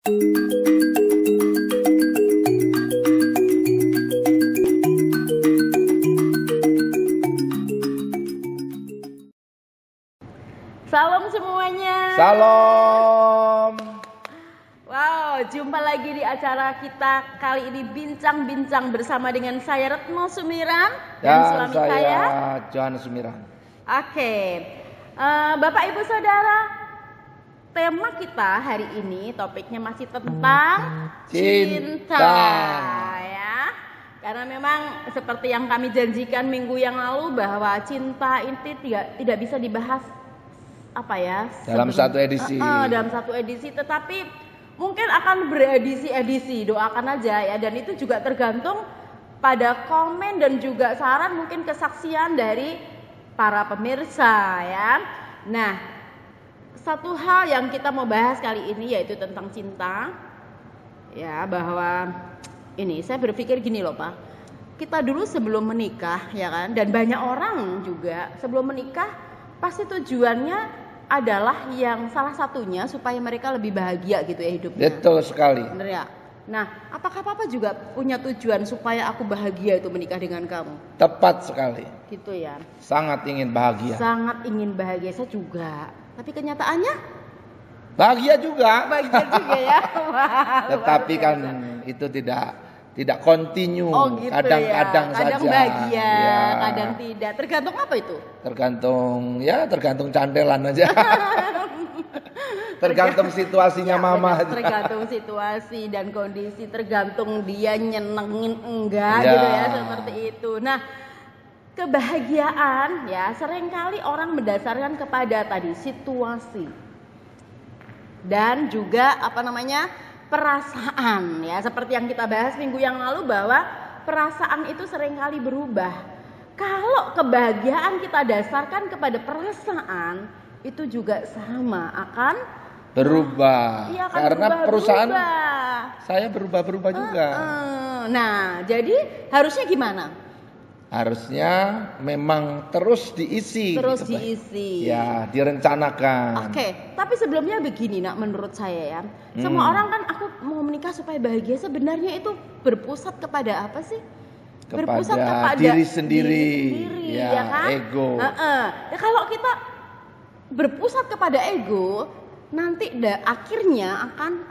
Salam semuanya. Salam. Wow, jumpa lagi di acara kita kali ini bincang-bincang bersama dengan saya Retno Sumiran dan suami saya Johan Sumiran. Oke, Bapak Ibu Saudara, tema kita hari ini topiknya masih tentang cinta ya. Karena memang seperti yang kami janjikan minggu yang lalu bahwa cinta ini tidak bisa dibahas dalam satu edisi. Dalam satu edisi, tetapi mungkin akan beredisi-edisi. Doakan aja ya. Dan itu juga tergantung pada komen dan juga saran, mungkin kesaksian dari para pemirsa ya. Nah, satu hal yang kita mau bahas kali ini yaitu tentang cinta. Ya, bahwa ini saya berpikir gini loh Pak. Kita dulu sebelum menikah ya kan, dan banyak orang juga sebelum menikah pasti tujuannya adalah yang salah satunya supaya mereka lebih bahagia gitu ya hidupnya. Betul sekali. Bener ya? Nah, apakah Papa juga punya tujuan supaya aku bahagia itu menikah dengan kamu? Tepat sekali. Gitu ya. Sangat ingin bahagia. Sangat ingin bahagia, saya juga. Tapi kenyataannya? Bahagia juga. Bahagia juga ya. Tetapi kan itu tidak kontinu. Oh gitu kadang-kadang ya. saja. Kadang bahagia, ya. kadang tidak. Tergantung apa itu? Tergantung candelan aja. Tergantung situasinya ya, mama. Tergantung situasi dan kondisi, tergantung dia nyenengin enggak gitu ya, seperti itu. Nah, kebahagiaan ya seringkali orang mendasarkan kepada tadi situasi dan juga perasaan ya, seperti yang kita bahas minggu yang lalu bahwa perasaan itu seringkali berubah. Kalau kebahagiaan kita dasarkan kepada perasaan, itu juga sama akan berubah. Iya, akan karena perusahaan saya berubah juga. Nah, jadi harusnya gimana? Harusnya memang terus diisi. Terus gitu, diisi. Ya, direncanakan. Oke, tapi sebelumnya begini nak, menurut saya ya, semua orang kan aku mau menikah supaya bahagia, sebenarnya itu berpusat kepada apa sih? Berpusat kepada diri sendiri ya kan? Ego. Ya, kalau kita berpusat kepada ego, nanti akhirnya akan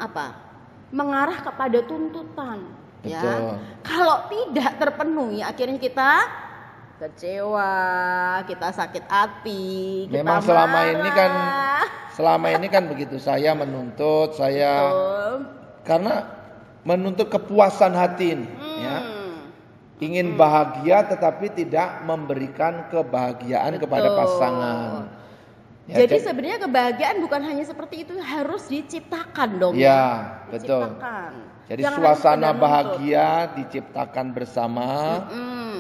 mengarah kepada tuntutan. Betul. Ya, kalau tidak terpenuhi, akhirnya kita kecewa, kita sakit hati, kita memang marah. selama ini kan begitu. Saya menuntut, karena menuntut kepuasan hati ini, ya. Ingin bahagia tetapi tidak memberikan kebahagiaan kepada pasangan. Ya, jadi sebenarnya kebahagiaan bukan hanya seperti itu, harus diciptakan dong. Ya, betul. Jadi suasana bahagia diciptakan bersama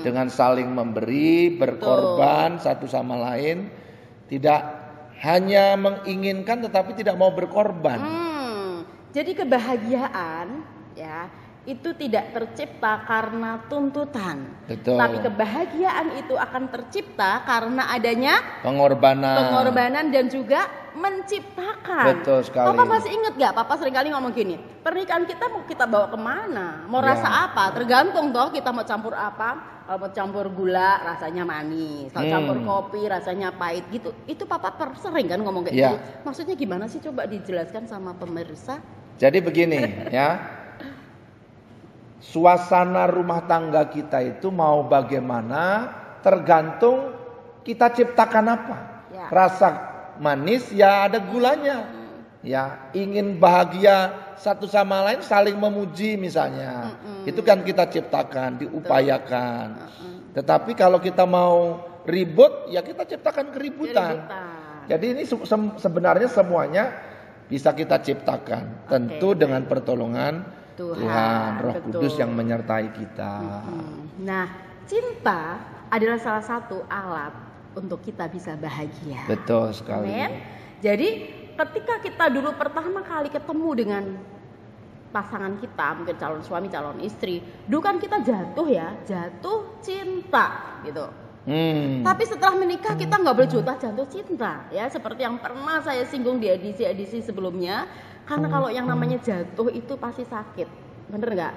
dengan saling memberi, berkorban satu sama lain, tidak hanya menginginkan tetapi tidak mau berkorban. Jadi kebahagiaan ya itu tidak tercipta karena tuntutan. Betul. Tapi kebahagiaan itu akan tercipta karena adanya pengorbanan dan juga menciptakan. Betul sekali. Papa masih ingat gak? Papa seringkali ngomong gini, pernikahan kita mau kita bawa kemana? Mau rasa apa? Tergantung toh kita mau campur apa. Kalau mau campur gula rasanya manis, kalau campur kopi rasanya pahit gitu. Itu Papa sering kan ngomong kayak gitu. Maksudnya gimana sih, coba dijelaskan sama pemirsa? Jadi begini ya. Suasana rumah tangga kita itu mau bagaimana tergantung kita ciptakan apa. Ya. Rasa manis ya ada gulanya. Ya, ingin bahagia satu sama lain saling memuji misalnya. Itu kan kita ciptakan, diupayakan. Tetapi kalau kita mau ribut ya kita ciptakan keributan. Jadi ini sebenarnya semuanya bisa kita ciptakan. Tentu dengan pertolongan Tuhan, Roh Kudus yang menyertai kita. Nah, cinta adalah salah satu alat untuk kita bisa bahagia. Betul sekali. Amen. Jadi ketika kita dulu pertama kali ketemu dengan pasangan kita, mungkin calon suami, calon istri, dulu kan kita jatuh cinta gitu. Tapi setelah menikah kita nggak boleh jatuh cinta, ya seperti yang pernah saya singgung di edisi sebelumnya. Karena kalau yang namanya jatuh itu pasti sakit, bener nggak?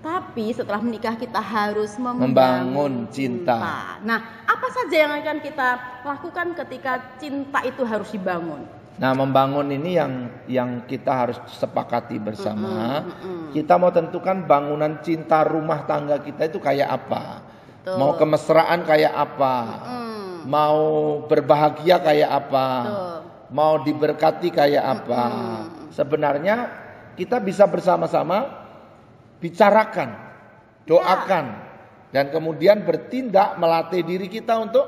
Tapi setelah menikah kita harus membangun cinta. Nah, apa saja yang akan kita lakukan ketika cinta itu harus dibangun? Nah, membangun ini yang kita harus sepakati bersama. Kita mau tentukan bangunan cinta rumah tangga kita itu kayak apa. Betul. Mau kemesraan kayak apa. Mau berbahagia kayak apa. Betul. Mau diberkati kayak apa. Sebenarnya kita bisa bersama-sama bicarakan, doakan, dan kemudian bertindak melatih diri kita untuk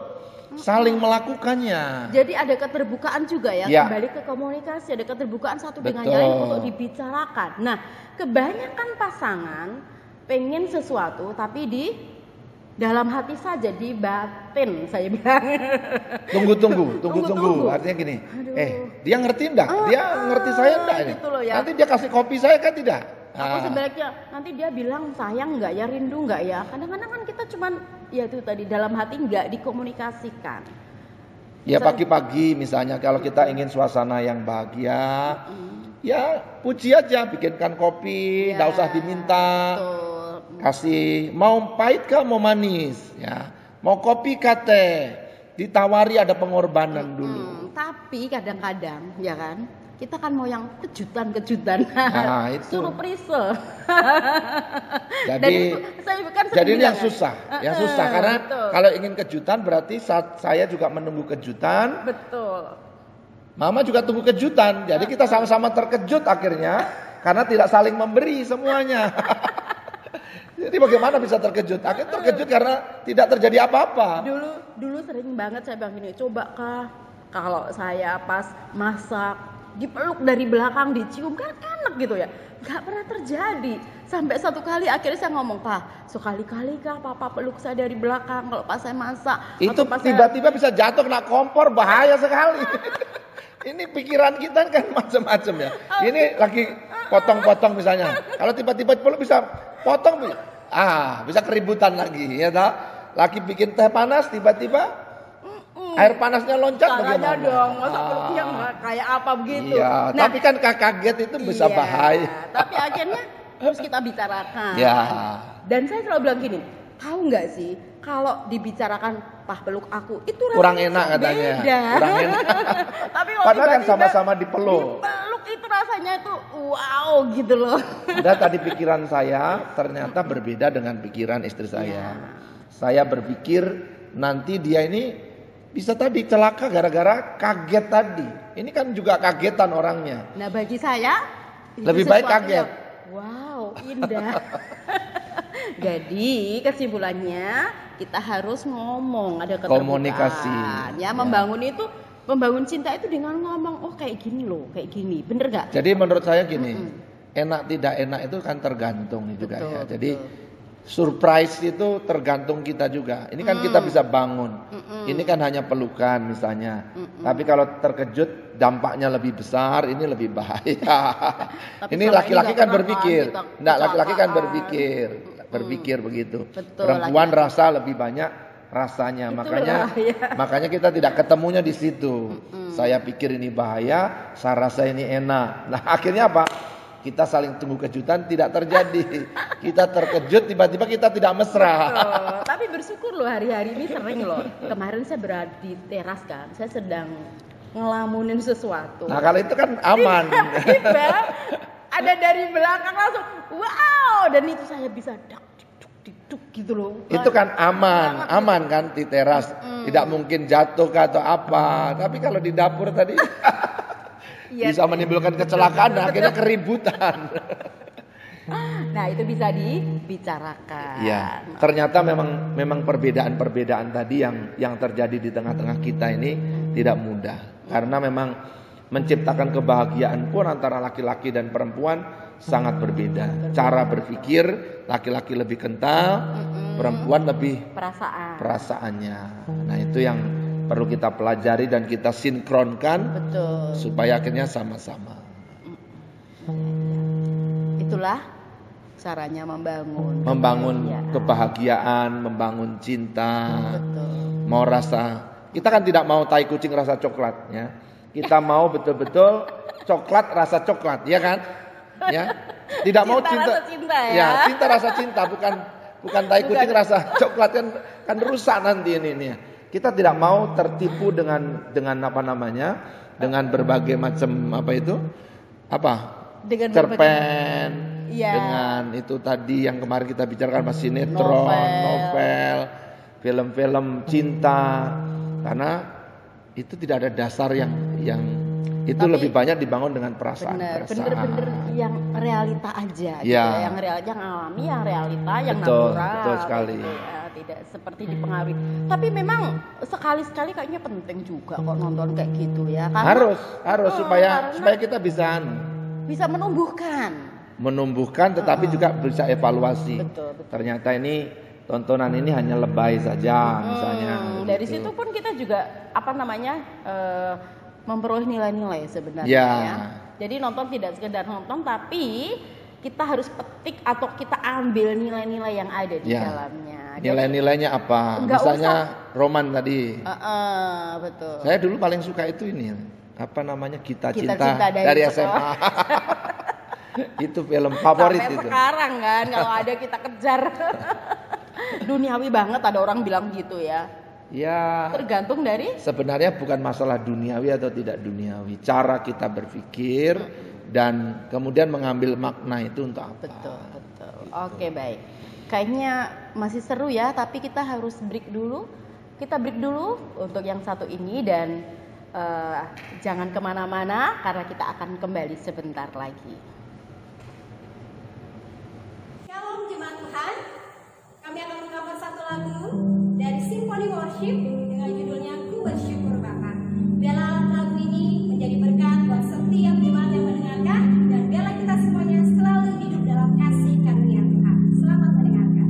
saling melakukannya. Jadi ada keterbukaan juga ya, kembali ke komunikasi, ada keterbukaan satu dengan yang lain untuk dibicarakan. Nah, kebanyakan pasangan pengen sesuatu tapi di dalam hati saja, di batin saya bilang. Tunggu. Artinya gini, dia ngerti enggak? Dia ngerti saya enggak? Gitu loh ya. Nanti dia kasih kopi saya kan tidak? Aku sebaliknya, nanti dia bilang sayang nggak ya, rindu nggak ya. Kadang-kadang kan kita cuman ya itu tadi, dalam hati nggak dikomunikasikan. Ya pagi-pagi misalnya kalau kita ingin suasana yang bahagia, ya puji aja, bikinkan kopi, nggak usah diminta. Betul. Kasih, mau pahit kah mau manis, ya. Mau kopi kah teh, ditawari, ada pengorbanan dulu. Tapi kadang-kadang ya kan, kita kan mau yang kejutan. Nah, itu. Surprise. Jadi ini yang susah, karena kalau ingin kejutan berarti saya juga menunggu kejutan. Betul. Mama juga tunggu kejutan. Jadi kita sama-sama terkejut akhirnya karena tidak saling memberi semuanya. Jadi bagaimana bisa terkejut? Akhirnya terkejut karena tidak terjadi apa-apa. Dulu sering banget saya bilang gini, coba kah kalau saya pas masak dipeluk dari belakang, dicium, kan enak gitu ya. Gak pernah terjadi. Sampai satu kali akhirnya saya ngomong, Pak, sekali-kali kah Papa peluk saya dari belakang kalau pas saya masak? Itu tiba-tiba bisa jatuh kena kompor, bahaya sekali. Ini pikiran kita kan macam-macam ya. Ini lagi potong-potong misalnya. Kalau tiba-tiba peluk bisa potong, bisa keributan lagi, ya tak? Lagi bikin teh panas, tiba-tiba air panasnya loncat, bagaimana dong? Masa peluknya kayak apa begitu? Iya, tapi kan kaget itu bisa bahaya. Tapi akhirnya harus kita bicarakan. Ya. Dan saya selalu bilang gini, tahu nggak sih kalau dibicarakan, Pah peluk aku, itu rasanya kurang enak katanya. Beda. Kurang enak. Tapi padahal kan sama-sama dipeluk. Dipeluk itu rasanya itu wow gitu loh. Dan tadi pikiran saya ternyata berbeda dengan pikiran istri saya. Saya berpikir nanti dia ini bisa tadi celaka gara-gara kaget tadi. Ini kan juga kagetan orangnya. Nah bagi saya lebih baik kaget. Wow, indah. Jadi kesimpulannya kita harus ngomong, ada keterbukaan. Komunikasi. Ya, membangun cinta itu dengan ngomong, oh kayak gini loh, kayak gini, bener gak? Jadi menurut saya gini, enak tidak enak itu kan tergantung juga ya. Jadi surprise itu tergantung kita juga. Ini kan kita bisa bangun. Ini kan hanya pelukan misalnya. Tapi kalau terkejut dampaknya lebih besar, ini lebih bahaya. Ini laki-laki kan berpikir. Enggak, laki-laki kan berpikir begitu. Betul, perempuan rasa lebih banyak rasanya. Makanya kita tidak ketemunya di situ. Saya pikir ini bahaya, saya rasa ini enak. Nah, akhirnya apa? Kita saling tunggu kejutan, tidak terjadi. Kita terkejut, tiba-tiba kita tidak mesra. Betul. Tapi bersyukur loh, hari-hari ini sering loh. Kemarin saya berada di teras kan, saya sedang ngelamunin sesuatu. Nah kalau itu kan aman. Tiba-tiba ada dari belakang langsung, wow, dan itu saya bisa duk gitu loh. Itu kan aman kan di teras. Tidak mungkin jatuh atau apa. Tapi kalau di dapur tadi bisa menimbulkan kecelakaan dan akhirnya keributan. Nah itu bisa dibicarakan. Ya, ternyata memang perbedaan-perbedaan tadi yang terjadi di tengah-tengah kita ini tidak mudah. Karena memang menciptakan kebahagiaan pun antara laki-laki dan perempuan sangat berbeda. Cara berpikir, laki-laki lebih kental, perempuan lebih perasaannya. Nah itu yang perlu kita pelajari dan kita sinkronkan. Betul. Supaya akhirnya sama-sama. Itulah caranya membangun kebahagiaan, membangun cinta. Betul. Mau rasa, kita kan tidak mau tai kucing rasa coklat ya. Kita mau betul-betul coklat rasa coklat, ya kan? Ya. Tidak mau cinta rasa cinta ya. Ya, cinta rasa cinta, bukan tai kucing rasa coklat kan rusak nanti ini ya. Kita tidak mau tertipu dengan apa namanya? Dengan berbagai macam apa itu? Dengan cerpen, ya. Dengan itu tadi yang kemarin kita bicarakan pas sinetron, novel, film-film cinta, karena itu tidak ada dasar yang itu tapi, lebih banyak dibangun dengan perasaan. Bener-bener yang realita aja, gitu, yang alami, yang realita, yang natural. Betul sekali. Gitu, ya, tidak seperti dipengaruhi. Tapi memang sekali-sekali kayaknya penting juga kok nonton kayak gitu ya. Karena, harus supaya kita bisa menumbuhkan, tetapi juga bisa evaluasi. Betul. Ternyata ini tontonan ini hanya lebay saja, misalnya. Dari situ pun kita juga memperoleh nilai-nilai sebenarnya. Ya. Jadi nonton tidak sekedar nonton, tapi kita harus petik atau kita ambil nilai-nilai yang ada di dalamnya. Nilai-nilainya apa? Misalnya Roman tadi. Betul. Saya dulu paling suka itu ini. Apa namanya? Kita cinta dari SMA. Itu film favorit. Sampai itu. Sekarang kan kalau ada kita kejar. Duniawi banget, ada orang bilang gitu ya. Ya. Tergantung dari. Sebenarnya bukan masalah duniawi atau tidak duniawi, cara kita berpikir dan kemudian mengambil makna itu untuk apa. Betul. Gitu. Oke, baik. Kayaknya masih seru ya, tapi kita harus break dulu. Kita break dulu untuk yang satu ini dan jangan kemana-mana karena kita akan kembali sebentar lagi. Shalom jemaat Tuhan, kami akan mencover satu lagu dari Symphony Worship dengan judulnya Ku Bersyukur Bapa. Biarlah alat lagu ini menjadi berkat buat setiap jemaat yang mendengarkan dan biarlah kita semuanya selalu hidup dalam kasih karunia Tuhan. Selamat mendengarkan.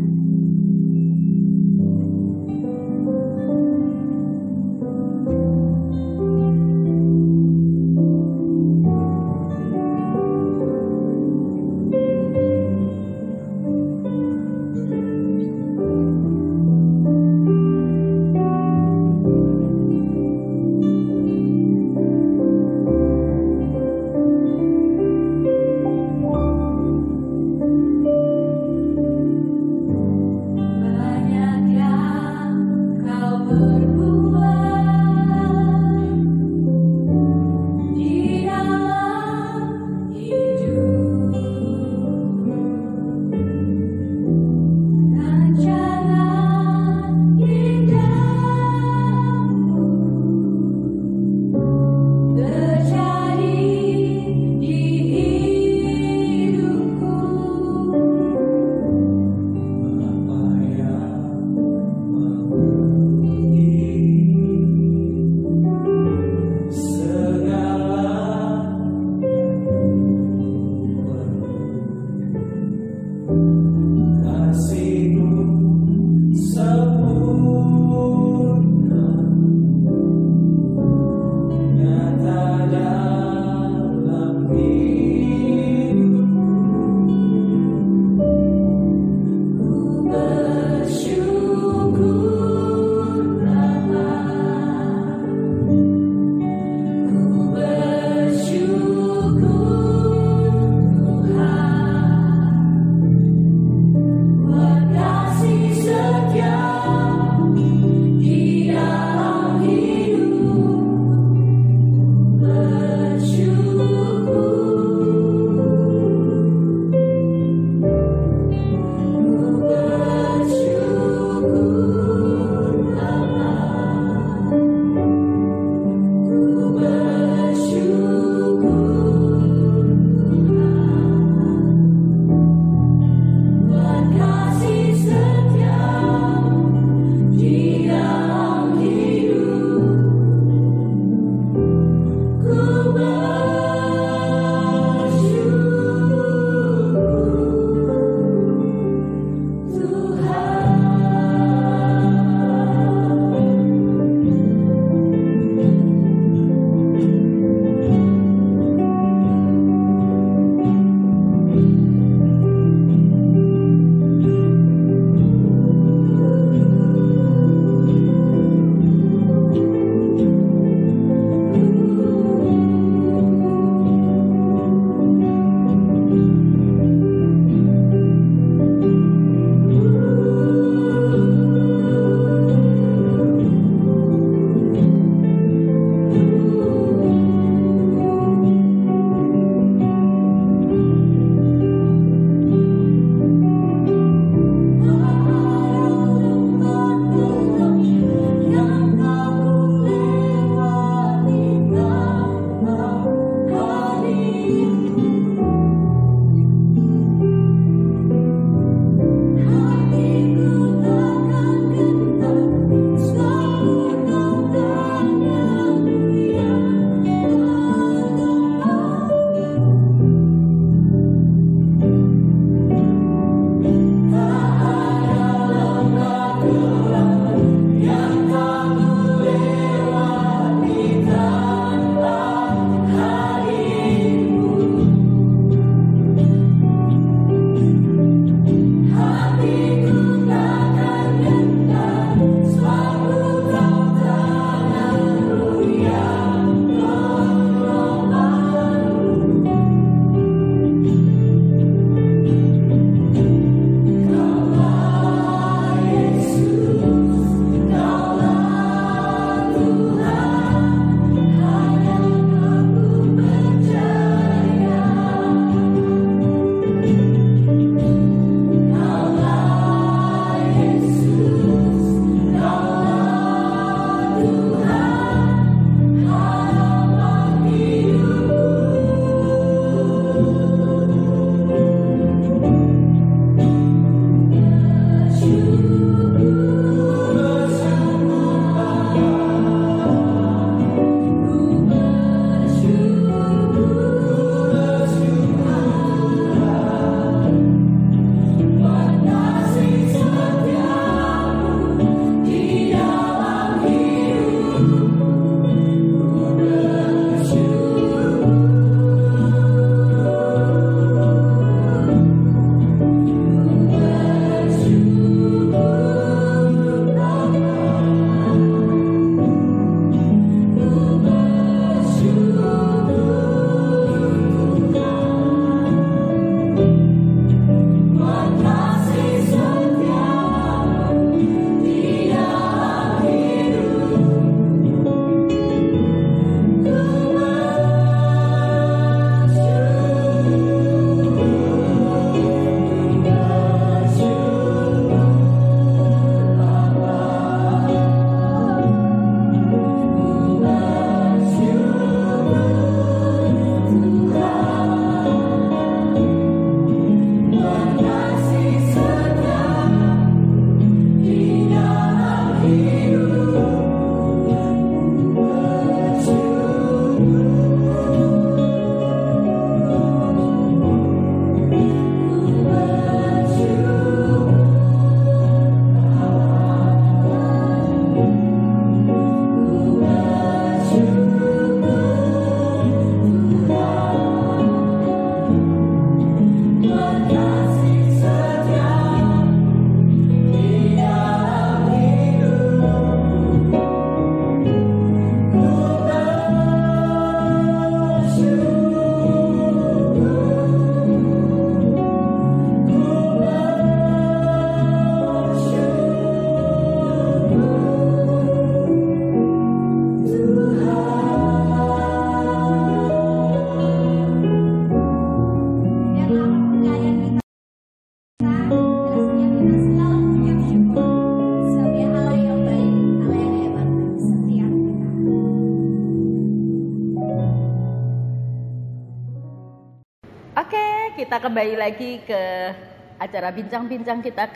Oke, kita kembali lagi ke acara bincang-bincang kita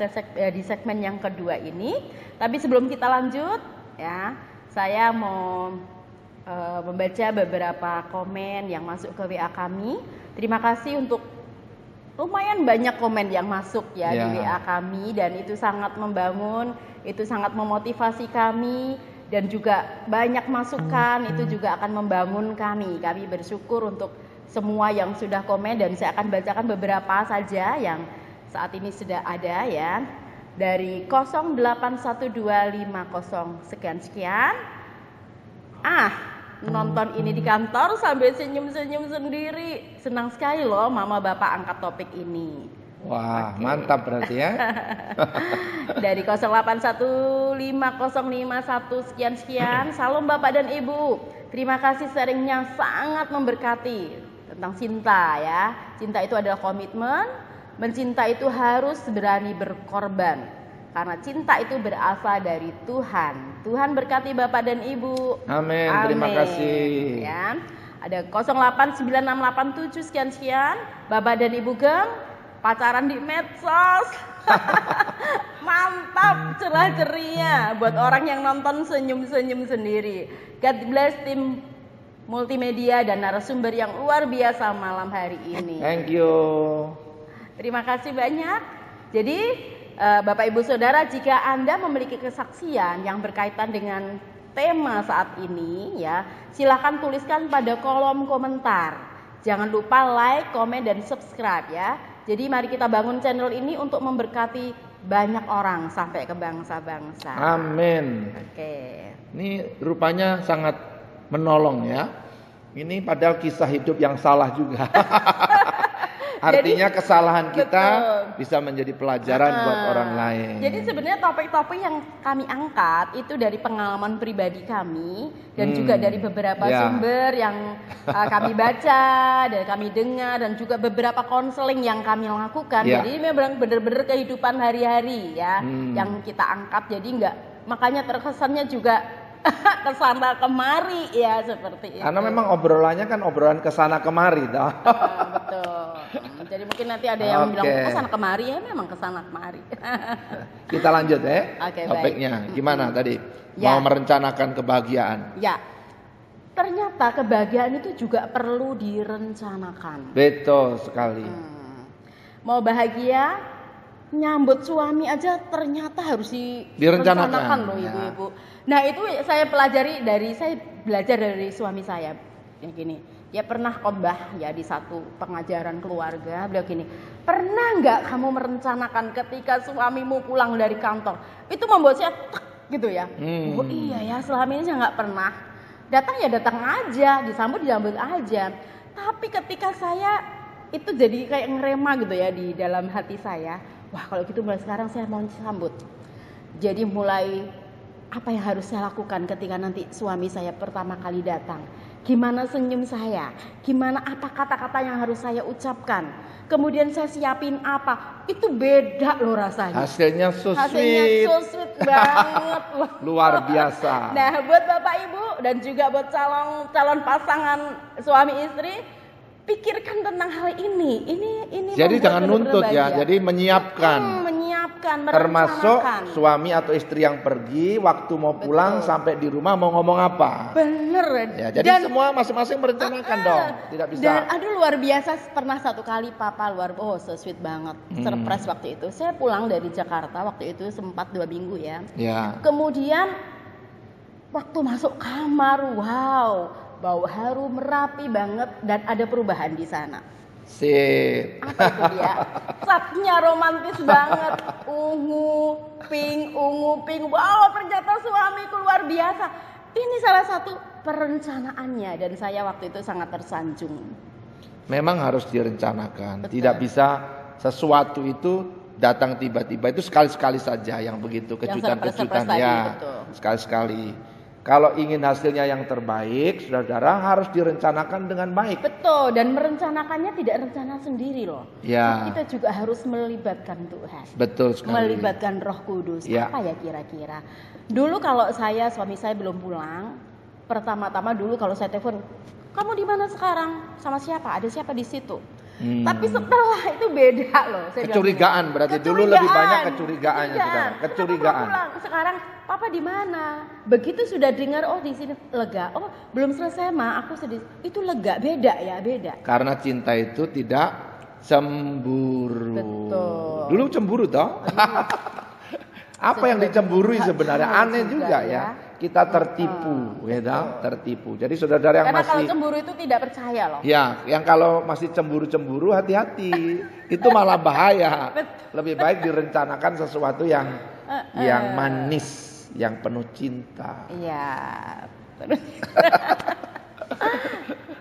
di segmen yang kedua ini. Tapi sebelum kita lanjut, ya, saya mau membaca beberapa komen yang masuk ke WA kami. Terima kasih untuk lumayan banyak komen yang masuk ya di WA kami, dan itu sangat membangun, itu sangat memotivasi kami, dan juga banyak masukan itu juga akan membangun kami. Kami bersyukur untuk semua yang sudah komen, dan saya akan bacakan beberapa saja yang saat ini sudah ada ya. Dari 081250 sekian. Nonton ini di kantor sambil senyum-senyum sendiri. Senang sekali loh mama bapak angkat topik ini. Wah, mantap berarti ya. Dari 08150551 sekian. Salam bapak dan ibu. Terima kasih sharingnya sangat memberkati. Tentang cinta ya. Cinta itu adalah komitmen. Mencinta itu harus berani berkorban. Karena cinta itu berasal dari Tuhan. Tuhan berkati bapak dan ibu. Amin. Terima kasih. Ya. Ada 089687 sekian. Bapak dan ibu geng pacaran di medsos. Mantap, cerah ceria buat orang yang nonton senyum-senyum sendiri. God bless tim multimedia dan narasumber yang luar biasa malam hari ini. Thank you. Terima kasih banyak. Jadi Bapak Ibu Saudara, jika Anda memiliki kesaksian yang berkaitan dengan tema saat ini ya, silakan tuliskan pada kolom komentar. Jangan lupa like, komen, dan subscribe ya. Jadi mari kita bangun channel ini untuk memberkati banyak orang sampai ke bangsa-bangsa. Amin. Oke. Ini rupanya sangat menolong ya. Ini padahal kisah hidup yang salah juga. Artinya jadi, kesalahan kita bisa menjadi pelajaran buat orang lain. Jadi sebenarnya topik-topik yang kami angkat itu dari pengalaman pribadi kami dan juga dari beberapa sumber yang kami baca dan kami dengar, dan juga beberapa konseling yang kami lakukan. Jadi memang benar-benar kehidupan hari-hari ya yang kita angkat. Jadi makanya terkesannya juga kesana kemari ya seperti itu. Karena memang obrolannya kan obrolan kesana kemari toh. Betul. Jadi mungkin nanti ada yang bilang kesana kemari, ya memang kesana kemari. Kita lanjut ya. Topiknya gimana tadi? Mau merencanakan kebahagiaan. Ya. Ternyata kebahagiaan itu juga perlu direncanakan. Betul sekali. Mau bahagia, nyambut suami aja ternyata harus direncanakan loh ibu-ibu. Nah itu saya belajar dari suami saya. Yang gini, dia pernah khotbah ya di satu pengajaran keluarga. Beliau gini, pernah nggak kamu merencanakan ketika suamimu pulang dari kantor? Itu membuat saya gitu ya. Oh iya ya, selama ini saya nggak pernah. Datang ya datang aja, disambut aja. Tapi ketika saya itu jadi kayak ngerema gitu ya di dalam hati saya. Wah kalau gitu mulai sekarang saya mau sambut. Jadi mulai apa yang harus saya lakukan ketika nanti suami saya pertama kali datang. Gimana senyum saya, gimana apa kata-kata yang harus saya ucapkan. Kemudian saya siapin apa, itu beda loh rasanya. Hasilnya so sweet banget. Luar biasa. Nah buat Bapak Ibu dan juga buat calon pasangan suami istri, pikirkan tentang hal ini. Ini jadi jangan nuntut ya, jadi menyiapkan. Termasuk suami atau istri yang pergi, waktu mau pulang sampai di rumah mau ngomong apa. Bener. Ya, jadi semua masing-masing merencanakan dong. Tidak bisa. Dan luar biasa, pernah satu kali papa so sweet banget. Surprise waktu itu. Saya pulang dari Jakarta waktu itu sempat 2 minggu ya. Kemudian waktu masuk kamar, wow, bau harum rapi banget dan ada perubahan di sana. Sip. Apa itu dia? Catnya romantis banget. Ungu, pink. Wow, ternyata suamiku luar biasa. Ini salah satu perencanaannya dan saya waktu itu sangat tersanjung. Memang harus direncanakan. Betul. Tidak bisa sesuatu itu datang tiba-tiba. Itu sekali-sekali saja yang begitu kejutan-kejutan ya. Sekali-sekali. Kalau ingin hasilnya yang terbaik, saudara harus direncanakan dengan baik. Betul, dan merencanakannya tidak rencana sendiri loh. Ya. Kita juga harus melibatkan Tuhan. Betul sekali. Melibatkan Roh Kudus. Ya. Apa ya kira-kira? Dulu kalau suami saya belum pulang, pertama-tama dulu kalau saya telepon, kamu di mana sekarang? Sama siapa? Ada siapa di situ? Tapi setelah itu beda loh. Kecurigaan berarti dulu lebih banyak kecurigaannya saudara. Kecurigaan. Sekarang papa di mana? Begitu sudah dengar oh di sini lega. Oh belum selesai ma, aku sedih. Itu lega, beda ya, beda. Karena cinta itu tidak cemburu. Betul. Dulu cemburu toh? Apa yang dicemburui sebenarnya aneh juga ya. Kita tertipu, ya tertipu. Jadi saudara yang karena masih kalau cemburu itu tidak percaya loh. Ya, yang kalau masih cemburu-cemburu hati-hati. Itu malah bahaya. Lebih baik direncanakan sesuatu yang manis, yang penuh cinta. Iya.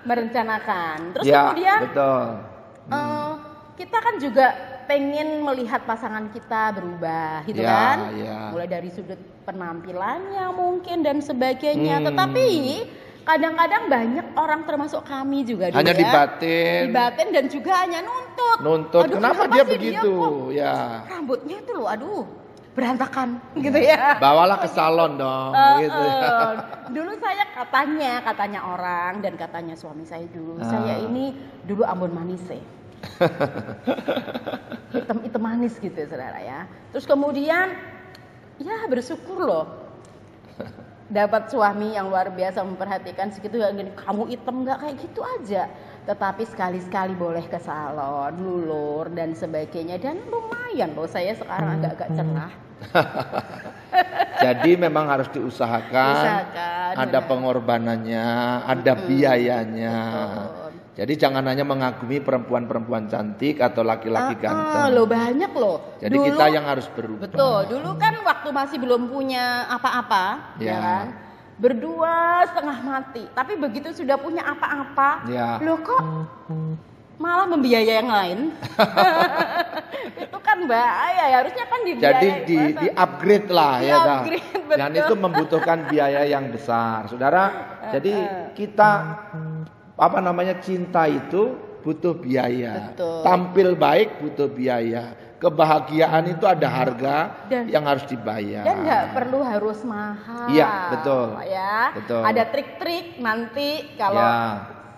Merencanakan. Terus ya, kemudian betul. Kita kan juga pengen melihat pasangan kita berubah gitu kan. Mulai dari sudut penampilannya mungkin dan sebagainya. Tetapi kadang-kadang banyak orang termasuk kami juga hanya ya, dibatin dan juga hanya nuntut. Aduh, kenapa dia begitu? Ya. Rambutnya itu loh, aduh berantakan gitu ya. Bawalah ke salon dong gitu ya. Dulu saya katanya orang dan katanya suami saya dulu. Saya ini dulu Ambon manis hitam manis gitu ya saudara ya. Terus kemudian ya bersyukur loh dapat suami yang luar biasa memperhatikan segitu. Kamu hitam nggak kayak gitu aja, tetapi sekali-sekali boleh ke salon, lulur dan sebagainya, dan lumayan loh saya sekarang agak-agak cerah. Jadi memang harus diusahakan, ada pengorbanannya, ada biayanya. Betul. Jadi jangan hanya mengagumi perempuan-perempuan cantik atau laki-laki ganteng. Loh banyak loh. Jadi dulu, kita yang harus berubah. Betul. Dulu kan waktu masih belum punya apa-apa, ya kan? Berdua setengah mati. Tapi begitu sudah punya apa-apa, loh kok malah membiayai yang lain. Itu kan bahaya ya, harusnya kan dibiayai. Jadi di upgrade lah ya kan. Dan itu membutuhkan biaya yang besar. Saudara, jadi kita cinta itu butuh biaya. Betul. Tampil baik butuh biaya. Kebahagiaan itu ada harga yang harus dibayar. Dan nggak perlu harus mahal. Iya, betul. Ya. Betul. Ada trik-trik nanti kalau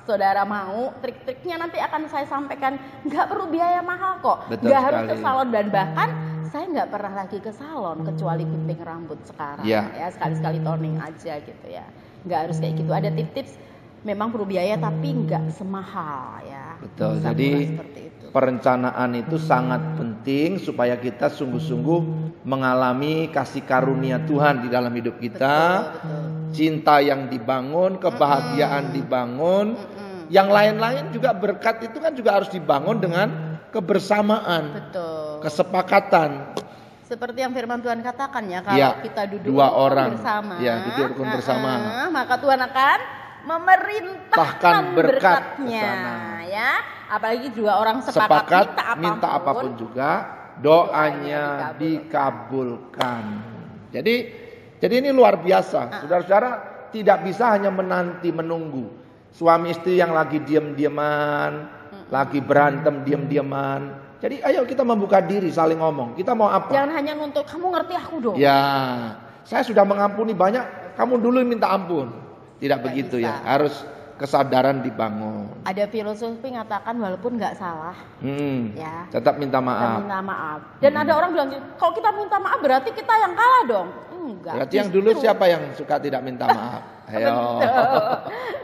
saudara mau, trik-triknya nanti akan saya sampaikan. Nggak perlu biaya mahal kok. Nggak harus ke salon, dan bahkan saya nggak pernah lagi ke salon kecuali gunting rambut sekarang. Ya, sekali-sekali toning aja gitu ya. Nggak harus kayak gitu. Ada tips-tips. Memang perlu biaya tapi nggak semahal ya. Betul. Jadi perencanaan itu sangat penting supaya kita sungguh-sungguh mengalami kasih karunia Tuhan di dalam hidup kita. Betul. Cinta yang dibangun, kebahagiaan dibangun. Yang lain-lain juga berkat itu kan juga harus dibangun dengan kebersamaan. Betul. Kesepakatan. Seperti yang firman Tuhan katakan ya, kalau kita duduk dua orang bersama, duduk bersama, maka Tuhan akan memerintahkan berkatnya ya. Apalagi juga orang sepakat minta apapun juga doanya dikabulkan. Jadi ini luar biasa. Saudara-saudara, tidak bisa hanya menanti menunggu suami istri yang lagi diam-diaman, lagi berantem diam-diaman. Jadi ayo kita membuka diri, saling ngomong. Kita mau apa? Jangan hanya nuntut, kamu ngerti aku dong. Ya, saya sudah mengampuni banyak, kamu dulu minta ampun. Tidak begitu ya, harus kesadaran dibangun. Ada filosofi mengatakan walaupun nggak salah, ya tetap minta maaf. Minta maaf. Dan ada orang bilang, kalau kita minta maaf berarti kita yang kalah dong. Enggak. Berarti yang dulu siapa yang suka tidak minta maaf? Ayo.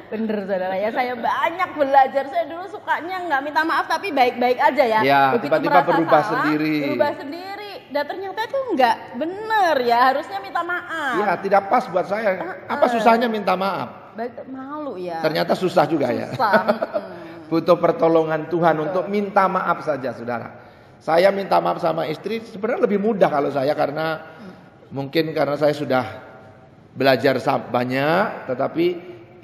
Bener saudara ya, saya banyak belajar. Saya dulu sukanya nggak minta maaf tapi baik-baik aja ya. Ya, tiba-tiba berubah sendiri. Dan ternyata itu nggak bener ya, harusnya minta maaf. Ya, tidak pas buat saya. Apa susahnya minta maaf? Malu ya. Ternyata susah juga ya. Butuh pertolongan Tuhan untuk minta maaf saja, saudara. Saya minta maaf sama istri sebenarnya lebih mudah kalau saya, karena mungkin karena saya sudah belajar banyak, tetapi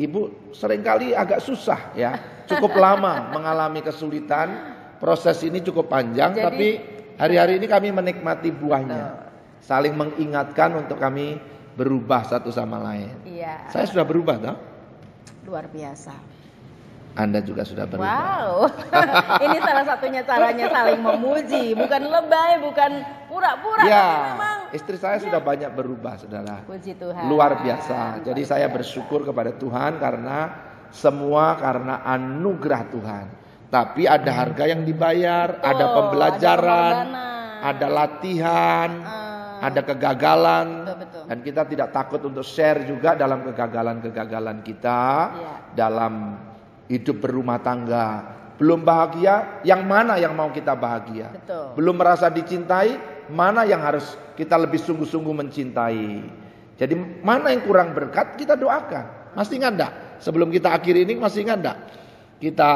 ibu seringkali agak susah ya. Cukup lama mengalami kesulitan. Proses ini cukup panjang, tapi hari-hari ini kami menikmati buahnya. Saling mengingatkan untuk kami berubah satu sama lain. Iya. Saya sudah berubah toh? Luar biasa. Anda juga sudah berubah. Wow. Ini salah satunya caranya saling memuji, bukan lebay, bukan pura-pura. Ya, istri saya sudah banyak berubah, saudara. Puji Tuhan. Luar biasa. Jadi saya bersyukur kepada Tuhan karena semua karena anugerah Tuhan. Tapi ada harga yang dibayar, ada pembelajaran, ada latihan, ada kegagalan. Betul. Dan kita tidak takut untuk share juga dalam kegagalan-kegagalan kita dalam hidup berumah tangga. Belum bahagia, yang mana yang mau kita bahagia? Betul. Belum merasa dicintai, mana yang harus kita lebih sungguh-sungguh mencintai? Jadi mana yang kurang berkat, kita doakan. Masih ingat enggak? Sebelum kita akhiri ini masih ingat enggak? Kita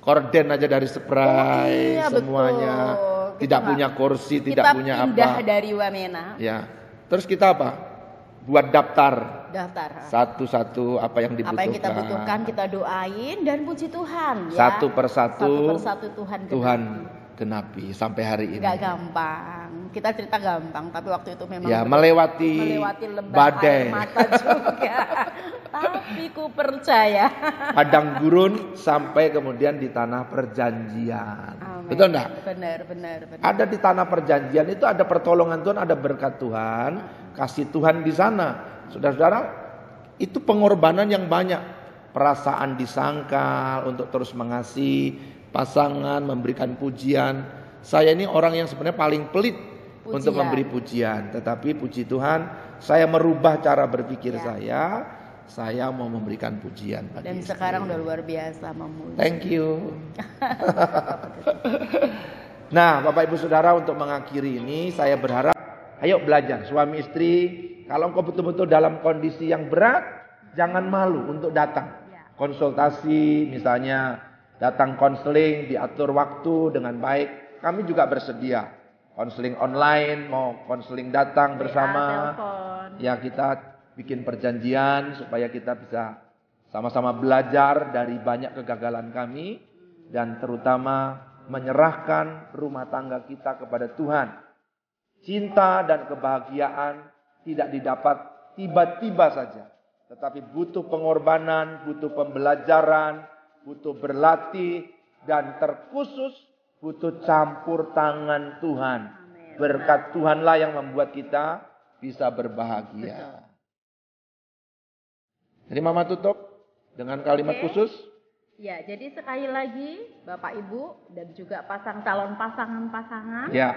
korden aja dari spray semuanya. Betul. Tidak punya kursi, tidak punya apa. Kita pindah dari Wamena. Ya. Terus kita apa? Buat daftar. Satu-satu apa yang dibutuhkan. Apa yang kita butuhkan kita doain dan puji Tuhan. Satu persatu Tuhan genapi sampai hari ini. Gak gampang. Kita cerita gampang, tapi waktu itu memang melewati badai. Air mata juga. Tapi ku percaya. Padang gurun sampai kemudian di tanah perjanjian. Amen. Betul enggak? Benar. Ada di tanah perjanjian itu ada pertolongan Tuhan, ada berkat Tuhan, kasih Tuhan di sana. Saudara-saudara, itu pengorbanan yang banyak. Perasaan disangkal untuk terus mengasihi pasangan, memberikan pujian. Saya ini orang yang sebenarnya paling pelit untuk memberi pujian. Tetapi puji Tuhan, saya merubah cara berpikir saya mau memberikan pujian. Dan sekarang udah luar biasa memuji. Thank you. Nah, Bapak Ibu Saudara, untuk mengakhiri ini saya berharap ayo belajar suami istri. Kalau engkau betul-betul dalam kondisi yang berat, jangan malu untuk datang. Konsultasi misalnya, datang konseling, diatur waktu dengan baik. Kami juga bersedia. Konseling online, mau konseling datang bersama. Ya, kita bikin perjanjian supaya kita bisa sama-sama belajar dari banyak kegagalan kami. Dan terutama menyerahkan rumah tangga kita kepada Tuhan. Cinta dan kebahagiaan tidak didapat tiba-tiba saja. Tetapi butuh pengorbanan, butuh pembelajaran, butuh berlatih, dan terkhusus butuh campur tangan Tuhan. Berkat Tuhanlah yang membuat kita bisa berbahagia. Jadi Mama tutup dengan kalimat khusus. Ya, jadi sekali lagi Bapak Ibu dan juga calon pasangan-pasangan. Ya,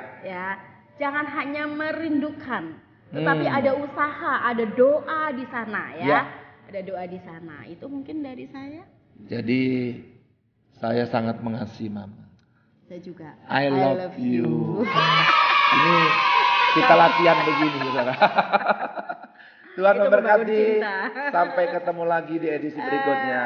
jangan hanya merindukan. Tetapi ada usaha, ada doa di sana Ada doa di sana. Itu mungkin dari saya. Jadi saya sangat mengasihi Mama. Saya juga. I love you. Ini kita latihan begini, Saudara. Tuhan memberkati. Sampai ketemu lagi di edisi berikutnya.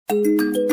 Terberkati.